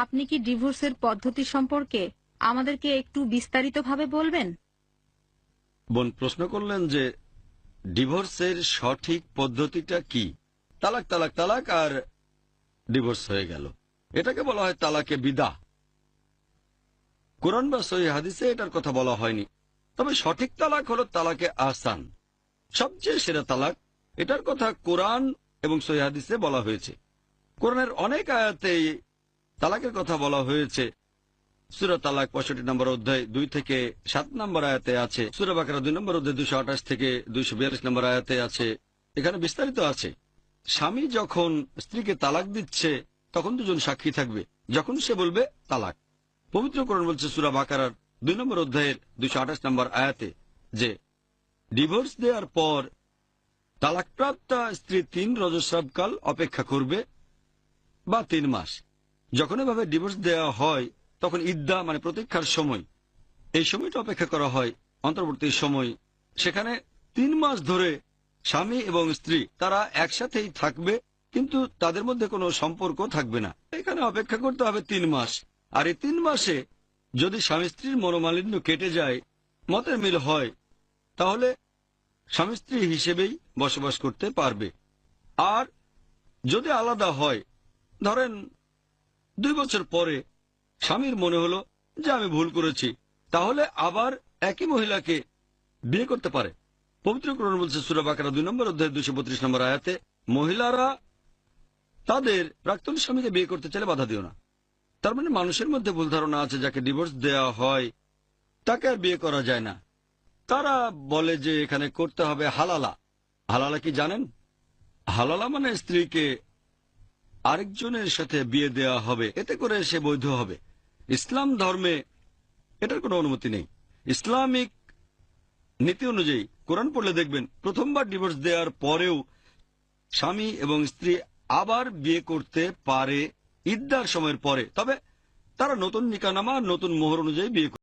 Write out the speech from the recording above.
আপনি কি ডিভোর্সের পদ্ধতি সম্পর্কে আমাদেরকে একটু বিস্তারিতভাবে বলবেন? বোন প্রশ্ন করলেন যে ডিভোর্সের সঠিক পদ্ধতিটা কি। তালাক তালাক তালাক আর ডিভোর্স হয়ে গেল, এটাকে বলা হয় তালাকে বিদা। কোরআন বা সহিহ হাদিসে এটার কথা বলা হয়নি। তবে সঠিক তালাক হলো তালাকে আহসান, সবচেয়ে সেরা তালাক। এটার কথা কোরআন এবং সহিহ হাদিসে বলা হয়েছে। কোরআনের অনেক আয়াতেই তালাকের কথা বলা হয়েছে। সূরা তালাক 65 নম্বর অধ্যায় 2 থেকে 7 নম্বর আয়াতে আছে। সূরা বাকারা 2 নম্বর অধ্যায় 228 থেকে 242 নম্বর আয়াতে আছে। এখানে বিস্তারিত আছে। স্বামী যখন স্ত্রীকে তালাক দিচ্ছে তখন দুজন সাক্ষী থাকবে। যখন সে বলবে তালাক, পবিত্র কোরআন বলছে সূরা বাকারার 2 নম্বর অধ্যায়ের 228 নম্বর আয়াতে যে ডিভোর্স দেওয়ার পর তালাকপ্রাপ্তা স্ত্রী 3 রজস্রাবকাল অপেক্ষা করবে বা 3 মাস। যখন এভাবে ডিভোর্স দেওয়া হয় তখন ইদ্দা মানে প্রতীক্ষার সময়, এই সময়টা অপেক্ষা করা হয় অন্তর্বর্তী সময়। সেখানে 3 মাস ধরে স্বামী এবং স্ত্রী তারা একসাথেই থাকবে, কিন্তু তাদের মধ্যে কোনো সম্পর্ক থাকবে না। এখানে অপেক্ষা করতে হবে 3 মাস। আর এই 3 মাসে যদি স্বামী স্ত্রীর মনোমালিন্য কেটে যায়, মতের মিল হয়, তাহলে স্বামী স্ত্রী হিসেবেই বসবাস করতে পারবে। আর যদি আলাদা হয়, ধরেন 2 বছর পরে স্বামীর মনে হলো যে আমি ভুল করেছি, তাহলে আবার একই মহিলাকে বিয়ে করতে পারে। পবিত্র কোরআন বলছে সূরা বাকারা 2 নম্বর অধ্যায় 232 নম্বর আয়াতে, মহিলারা তাদের প্রাক্তন স্বামীকে বিয়ে করতে চাইলে বাধা দিও না। তার মানে মানুষের মধ্যে ভুল ধারণা আছে, যাকে ডিভোর্স দেওয়া হয় তাকে আর বিয়ে করা যায় না। তারা বলে যে এখানে করতে হবে হালালা। হালালা কি জানেন? হালালা মানে স্ত্রীকে আরেকজনের সাথে বিয়ে দেওয়া হবে, এতে করে সে বৈধ হবে। ইসলাম ধর্মে এটার কোনো অনুমতি নেই। ইসলামিক নীতি অনুযায়ী কোরআন পড়লে দেখবেন প্রথমবার ডিভোর্স দেওয়ার পরেও স্বামী এবং স্ত্রী আবার বিয়ে করতে পারে ইদ্দার সময়ের পরে। তবে তারা নতুন নিকাহনামা, নতুন মোহর অনুযায়ী বিয়ে